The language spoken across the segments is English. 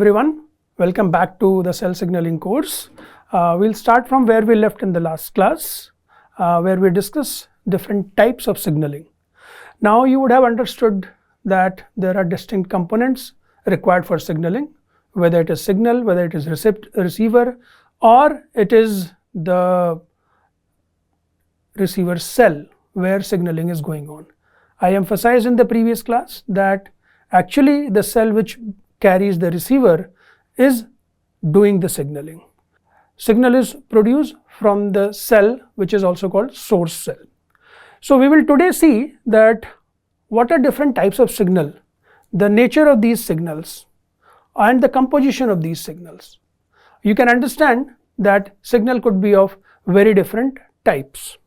everyone, welcome back to the cell signaling course. We'll start from where we left in the last class, where we discuss different types of signaling. Now you would have understood that there are distinct components required for signaling, whether it is signal, whether it is receiver, or it is the receiver cell where signaling is going on. I emphasized in the previous class that actually the cell which carries the receiver is doing the signaling. Signal is produced from the cell which is also called source cell. So we will today see that what are different types of signal, the nature of these signals and the composition of these signals. You can understand that signal could be of very different types.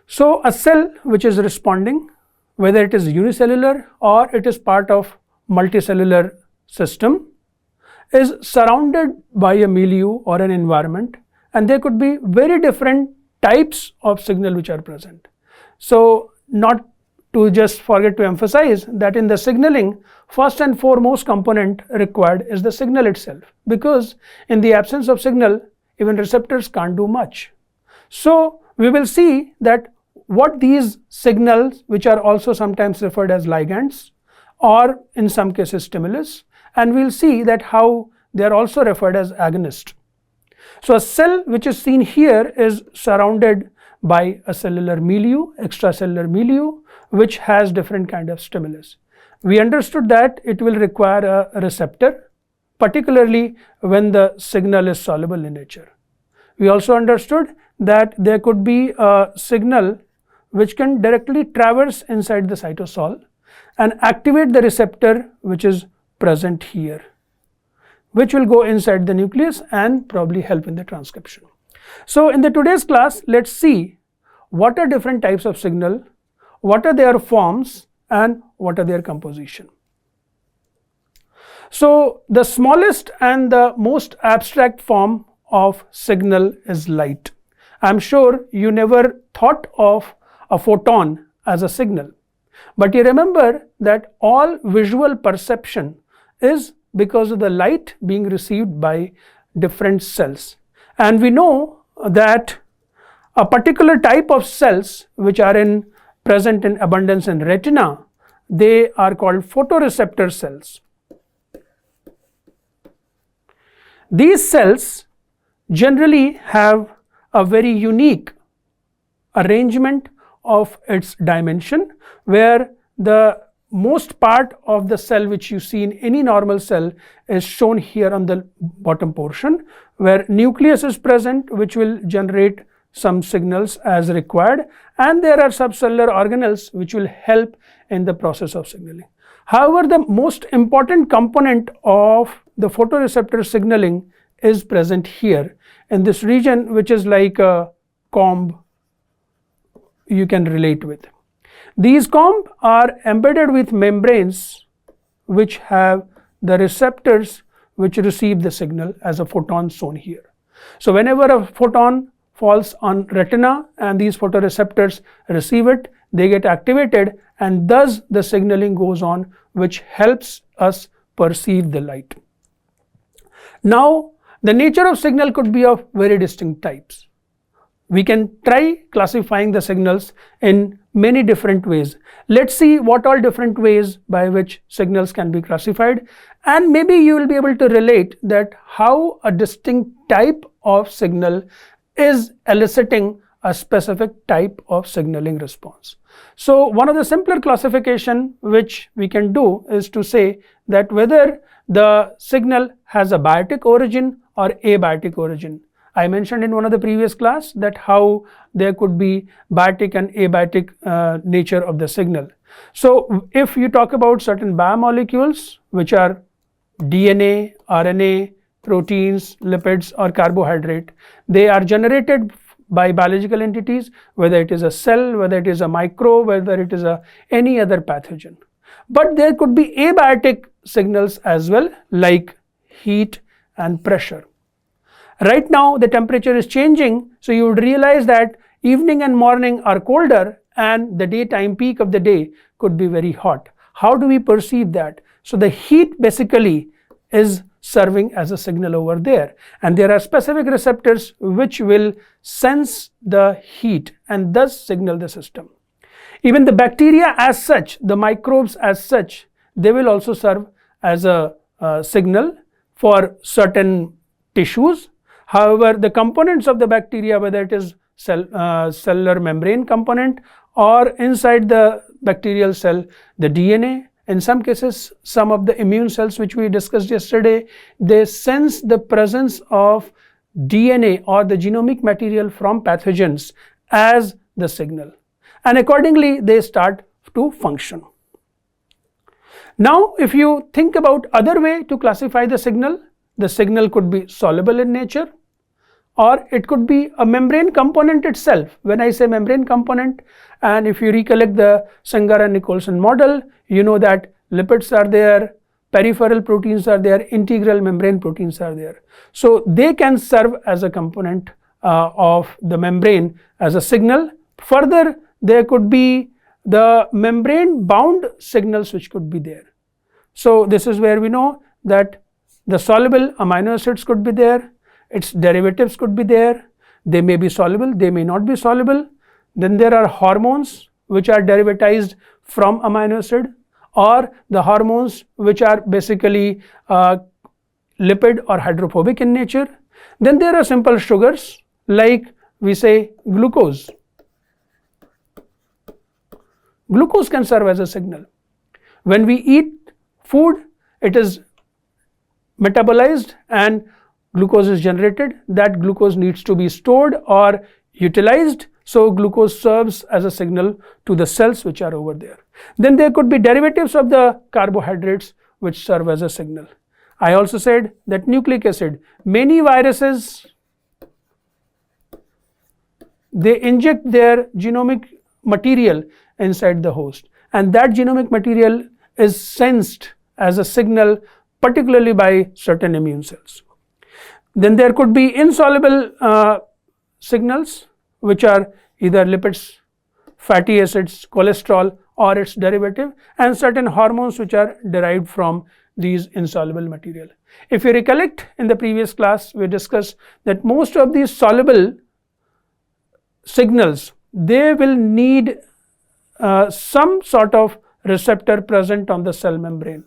So a cell which is responding, whether it is unicellular or it is part of multicellular system, is surrounded by a milieu or an environment, and there could be very different types of signal which are present. So not to just forget to emphasize that in the signaling, first and foremost component required is the signal itself, because in the absence of signal, even receptors can't do much. So we will see that what these signals, which are also sometimes referred as ligands or in some cases stimulus, and we'll see that how they are also referred as agonist. So a cell which is seen here is surrounded by a cellular milieu, extracellular milieu, which has different kind of stimulus. We understood that it will require a receptor, particularly when the signal is soluble in nature. We also understood that there could be a signal which can directly traverse inside the cytosol and activate the receptor which is present here, which will go inside the nucleus and probably help in the transcription. So in the today's class, let's see what are different types of signal, what are their forms, and what are their composition. So the smallest and the most abstract form of signal is light. I'm sure you never thought of a photon as a signal, but you remember that all visual perception is because of the light being received by different cells. And we know that a particular type of cells which are present in abundance in retina, they are called photoreceptor cells. These cells generally have a very unique arrangement of its dimension, where the most part of the cell which you see in any normal cell is shown here on the bottom portion, where nucleus is present, which will generate some signals as required, and there are subcellular organelles which will help in the process of signaling. However, the most important component of the photoreceptor signaling is present here in this region, which is like a comb you can relate with. These combs are embedded with membranes which have the receptors which receive the signal as a photon shown here. So whenever a photon falls on retina and these photoreceptors receive it, they get activated, and thus the signaling goes on, which helps us perceive the light. Now the nature of signal could be of very distinct types. We can try classifying the signals in many different ways. Let's see what all different ways by which signals can be classified, and maybe you will be able to relate that how a distinct type of signal is eliciting a specific type of signaling response. So one of the simpler classification which we can do is to say that whether the signal has a biotic origin or abiotic origin. I mentioned in one of the previous class that how there could be biotic and abiotic nature of the signal. So if you talk about certain biomolecules which are DNA, RNA, proteins, lipids or carbohydrate, they are generated by biological entities, whether it is a cell, whether it is a microbe, whether it is any other pathogen. But there could be abiotic signals as well, like heat and pressure. Right now the temperature is changing, so you would realize that evening and morning are colder and the daytime peak of the day could be very hot. How do we perceive that? So the heat basically is serving as a signal over there, and there are specific receptors which will sense the heat and thus signal the system. Even the bacteria as such, the microbes as such, they will also serve as a signal for certain tissues. However, the components of the bacteria, whether it is cellular membrane component or inside the bacterial cell, the DNA, in some cases, some of the immune cells which we discussed yesterday, they sense the presence of DNA or the genomic material from pathogens as the signal, and accordingly they start to function. Now, if you think about other way to classify the signal could be soluble in nature, or it could be a membrane component itself. When I say membrane component, and if you recollect the Sanger and Nicholson model, you know that lipids are there, peripheral proteins are there, integral membrane proteins are there. So they can serve as a component of the membrane as a signal. Further, there could be the membrane bound signals which could be there. So this is where we know that the soluble amino acids could be there, its derivatives could be there, they may be soluble, they may not be soluble. Then there are hormones which are derivatized from amino acid, or the hormones which are basically lipid or hydrophobic in nature. Then there are simple sugars like we say glucose. Glucose can serve as a signal. When we eat food, it is metabolized and glucose is generated. That glucose needs to be stored or utilized, so glucose serves as a signal to the cells which are over there. Then there could be derivatives of the carbohydrates which serve as a signal. I also said that nucleic acid, many viruses, they inject their genomic material inside the host, and that genomic material is sensed as a signal, particularly by certain immune cells. Then there could be insoluble signals which are either lipids, fatty acids, cholesterol or its derivative, and certain hormones which are derived from these insoluble material. If you recollect, in the previous class we discussed that most of these soluble signals, they will need some sort of receptor present on the cell membrane.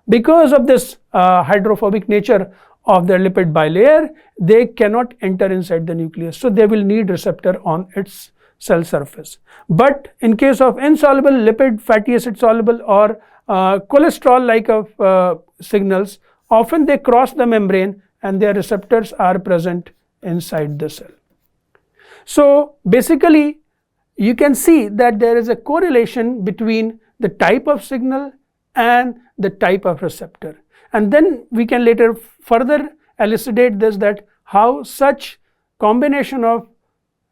Because of this hydrophobic nature of the lipid bilayer, they cannot enter inside the nucleus, so they will need receptor on its cell surface. But in case of insoluble lipid, fatty acid soluble or cholesterol like of signals, often they cross the membrane and their receptors are present inside the cell. So basically you can see that there is a correlation between the type of signal and the type of receptor, and then we can later further elucidate this, that how such combination of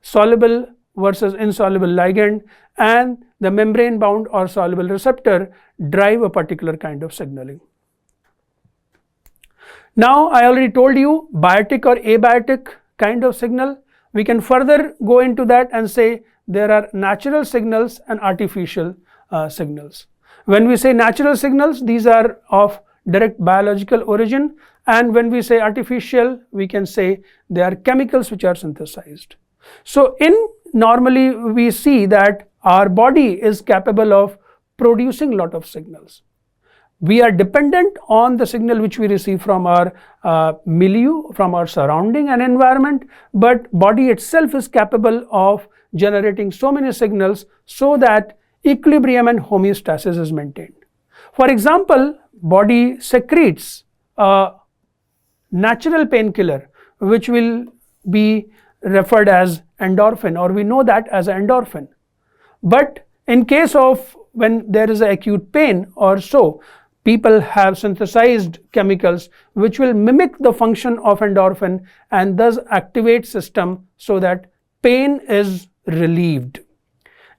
soluble versus insoluble ligand and the membrane bound or soluble receptor drive a particular kind of signaling. Now I already told you biotic or abiotic kind of signal. We can further go into that and say there are natural signals and artificial signals. When we say natural signals, these are of direct biological origin, and when we say artificial, we can say they are chemicals which are synthesized. So normally we see that our body is capable of producing lot of signals. We are dependent on the signal which we receive from our milieu, from our surrounding and environment, but body itself is capable of generating so many signals so that equilibrium and homeostasis is maintained. For example, body secretes a natural painkiller which will be referred as endorphin, or we know that as endorphin. But in case of when there is acute pain or so, people have synthesized chemicals which will mimic the function of endorphin and thus activate system so that pain is relieved.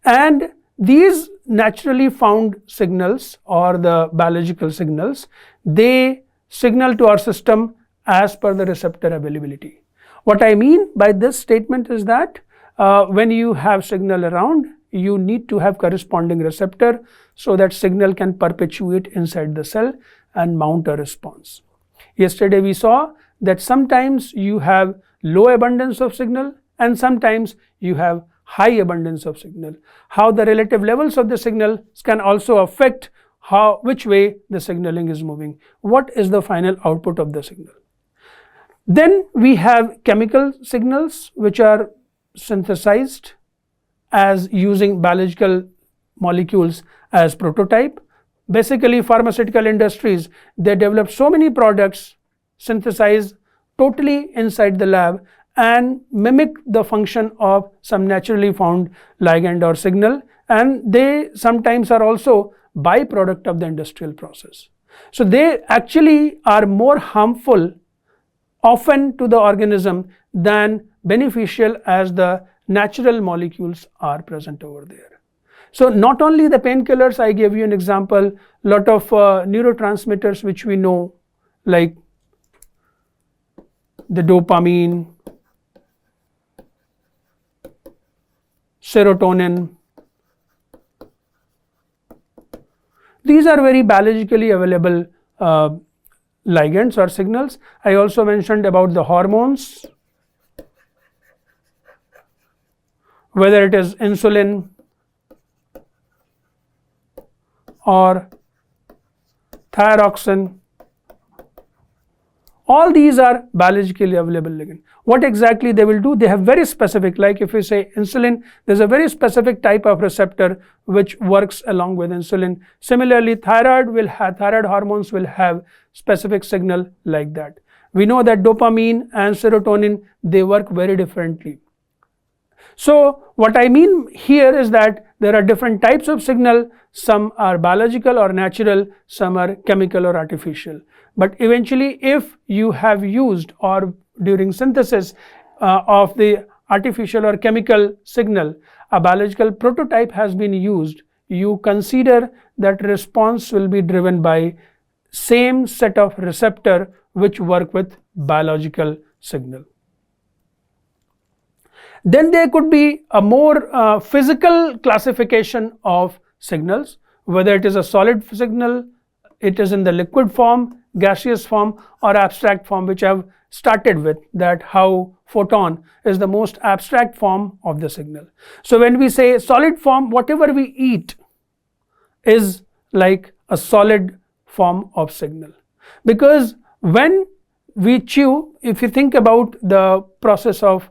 And these naturally found signals or the biological signals, they signal to our system as per the receptor availability. What I mean by this statement is that when you have signal around, you need to have corresponding receptor so that signal can perpetuate inside the cell, and mount a response. Yesterday we saw that sometimes you have low abundance of signal and sometimes you have high abundance of signal. How the relative levels of the signals can also affect which way the signaling is moving. What is the final output of the signal? Then we have chemical signals which are synthesized as using biological molecules as prototype. Basically, pharmaceutical industries, they develop so many products, synthesize totally inside the lab and mimic the function of some naturally found ligand or signal, and they sometimes are also byproduct of the industrial process. So they actually are more harmful often to the organism than beneficial as the natural molecules are present over there. So not only the painkillers, I gave you an example, lot of neurotransmitters which we know, like the dopamine, serotonin. These are very biologically available ligands or signals. I also mentioned about the hormones, whether it is insulin or thyroxine. All these are biologically available ligand. What exactly they will do? They have very specific, like if you say insulin, there's a very specific type of receptor which works along with insulin. Similarly, thyroid hormones will have specific signal like that. We know that dopamine and serotonin, they work very differently. So what I mean here is that there are different types of signal. Some are biological or natural, some are chemical or artificial. But eventually, if you have used or during synthesis of the artificial or chemical signal, a biological prototype has been used, you consider that response will be driven by same set of receptor which work with biological signal. Then there could be a more physical classification of signals, whether it is a solid signal, it is in the liquid form, gaseous form or abstract form, which I have started with, that how photon is the most abstract form of the signal. So when we say solid form, whatever we eat is like a solid form of signal, because when we chew, if you think about the process of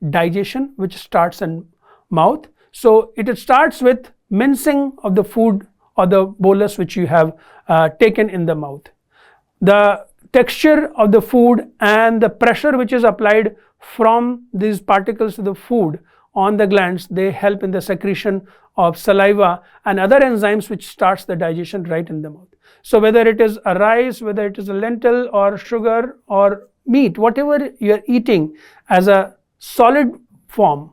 digestion, which starts in mouth, so it starts with mincing of the food or the bolus which you have taken in the mouth. The texture of the food and the pressure which is applied from these particles to the food on the glands, they help in the secretion of saliva and other enzymes which starts the digestion right in the mouth. So whether it is a rice, whether it is a lentil or sugar or meat, whatever you are eating as a solid form,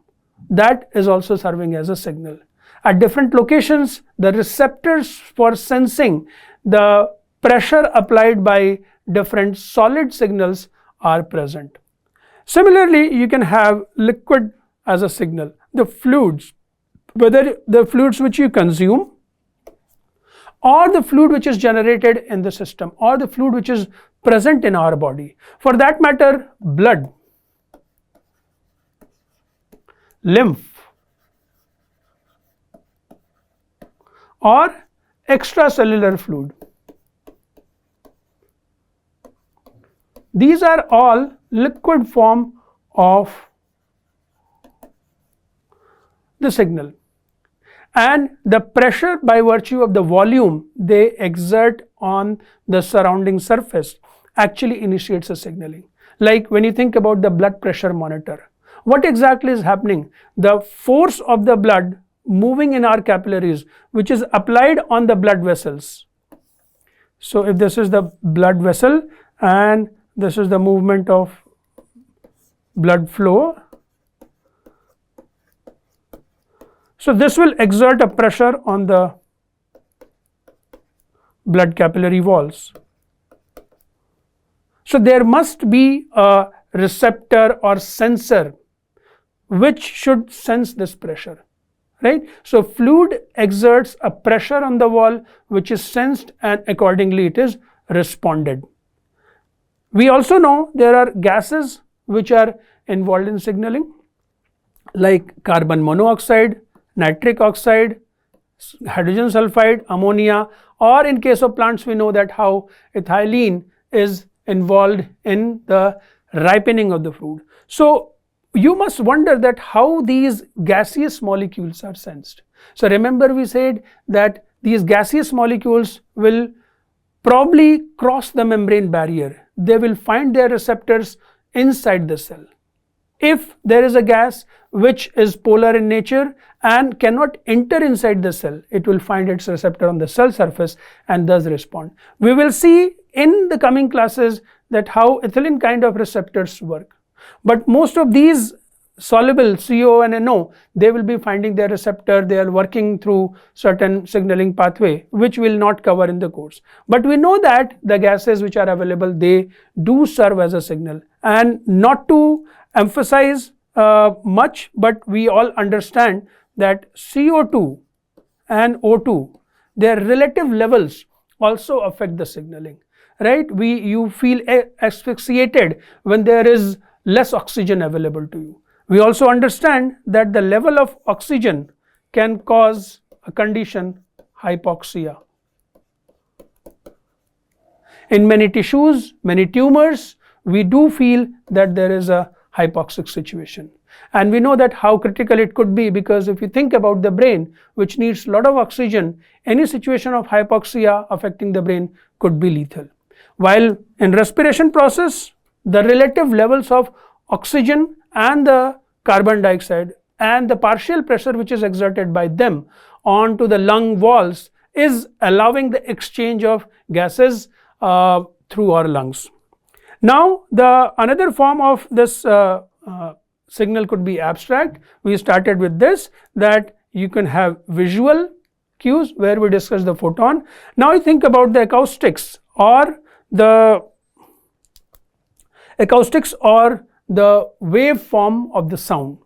that is also serving as a signal. At different locations, the receptors for sensing the pressure applied by different solid signals are present. Similarly, you can have liquid as a signal. The fluids, whether the fluids which you consume or the fluid which is generated in the system or the fluid which is present in our body. For that matter, blood, lymph or extracellular fluid. These are all liquid form of the signal, and the pressure by virtue of the volume they exert on the surrounding surface actually initiates a signaling. Like when you think about the blood pressure monitor, what exactly is happening? The force of the blood moving in our capillaries, which is applied on the blood vessels. So if this is the blood vessel and this is the movement of blood flow, so this will exert a pressure on the blood capillary walls. So there must be a receptor or sensor which should sense this pressure, right? So fluid exerts a pressure on the wall which is sensed and accordingly it is responded. We also know there are gases which are involved in signaling, like carbon monoxide, nitric oxide, hydrogen sulfide, ammonia, or in case of plants we know that how ethylene is involved in the ripening of the fruit. So you must wonder that how these gaseous molecules are sensed. So remember we said that these gaseous molecules will probably cross the membrane barrier. They will find their receptors inside the cell. If there is a gas which is polar in nature and cannot enter inside the cell, it will find its receptor on the cell surface and thus respond. We will see in the coming classes that how ethylene kind of receptors work. But most of these soluble CO and NO, they will be finding their receptor, they are working through certain signaling pathway which will not cover in the course. But we know that the gases which are available, they do serve as a signal. And not to emphasize much, but we all understand that CO2 and O2, their relative levels also affect the signaling, right? You feel asphyxiated when there is less oxygen available to you. We also understand that the level of oxygen can cause a condition, hypoxia. In many tissues, many tumors, we do feel that there is a hypoxic situation. And we know that how critical it could be, because if you think about the brain which needs a lot of oxygen, any situation of hypoxia affecting the brain could be lethal. While in respiration process, the relative levels of oxygen and the carbon dioxide and the partial pressure which is exerted by them onto the lung walls is allowing the exchange of gases through our lungs. Now the another form of this signal could be abstract. We started with this, that you can have visual cues where we discuss the photon. Now you think about the acoustics or the waveform of the sound.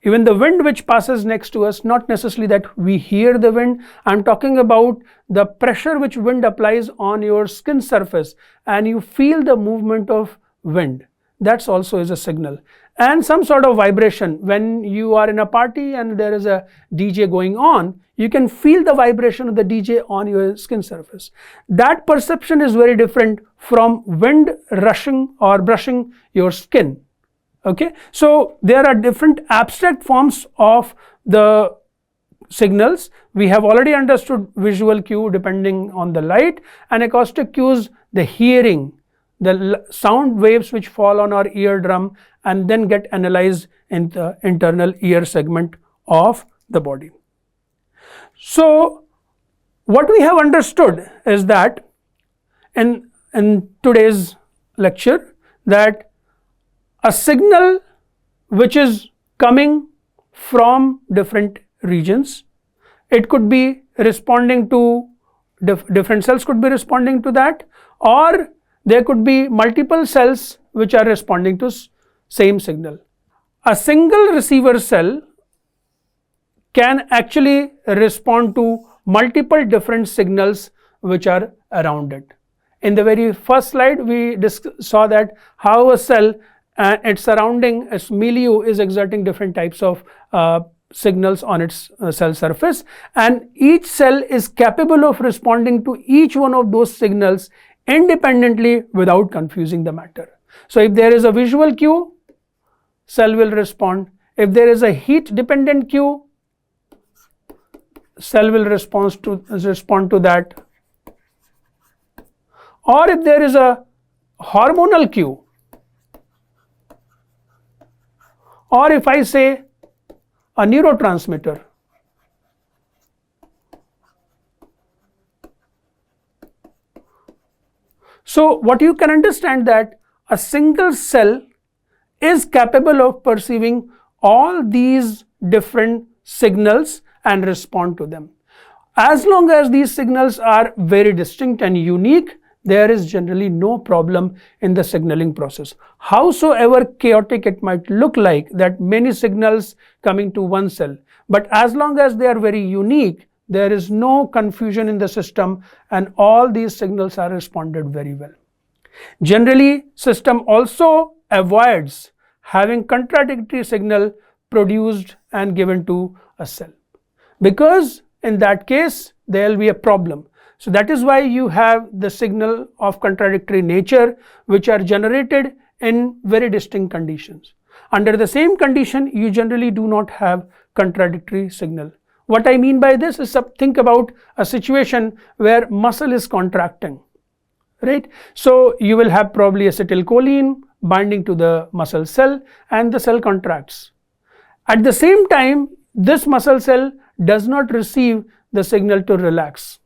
Even the wind which passes next to us, not necessarily that we hear the wind. I am talking about the pressure which wind applies on your skin surface and you feel the movement of wind. That also is a signal. And some sort of vibration. When you are in a party and there is a DJ going on, you can feel the vibration of the DJ on your skin surface. That perception is very different from wind rushing or brushing your skin. Okay, so there are different abstract forms of the signals. We have already understood visual cue depending on the light, and acoustic cues, the hearing, the sound waves which fall on our eardrum and then get analyzed in the internal ear segment of the body. So what we have understood is that in today's lecture, that a signal which is coming from different regions, it could be responding to different cells could be responding to that, or there could be multiple cells which are responding to same signal. A single receiver cell can actually respond to multiple different signals which are around it. In the very first slide, we saw that how a cell and its surrounding, its milieu is exerting different types of signals on its cell surface, and each cell is capable of responding to each one of those signals independently without confusing the matter. So if there is a visual cue, cell will respond. If there is a heat dependent cue, cell will respond to that. Or if there is a hormonal cue, or if I say a neurotransmitter, so what you can understand that a single cell is capable of perceiving all these different signals and respond to them. As long as these signals are very distinct and unique, there is generally no problem in the signaling process. Howsoever chaotic it might look like, that many signals coming to one cell, but as long as they are very unique, there is no confusion in the system and all these signals are responded very well. Generally, system also avoids having contradictory signal produced and given to a cell, because in that case there will be a problem. So that is why you have the signal of contradictory nature which are generated in very distinct conditions. Under the same condition, you generally do not have contradictory signal. What I mean by this is, think about a situation where muscle is contracting, right? So you will have probably acetylcholine binding to the muscle cell and the cell contracts. At the same time, this muscle cell does not receive the signal to relax,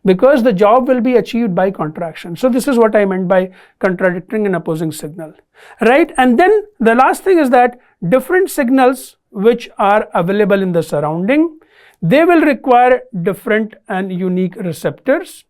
because the job will be achieved by contraction. So this is what I meant by contradicting and opposing signal, right? And then the last thing is that different signals which are available in the surrounding, they will require different and unique receptors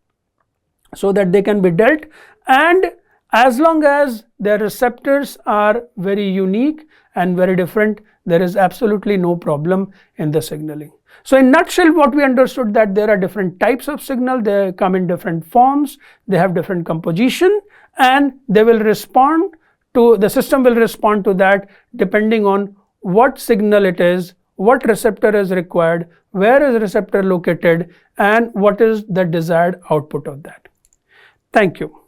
so that they can be dealt, and as long as their receptors are very unique and very different, there is absolutely no problem in the signaling. So in nutshell, what we understood, that there are different types of signal, they come in different forms, they have different composition, and they will respond to, the system will respond to that depending on what signal it is, what receptor is required, where is receptor located, and what is the desired output of that. Thank you.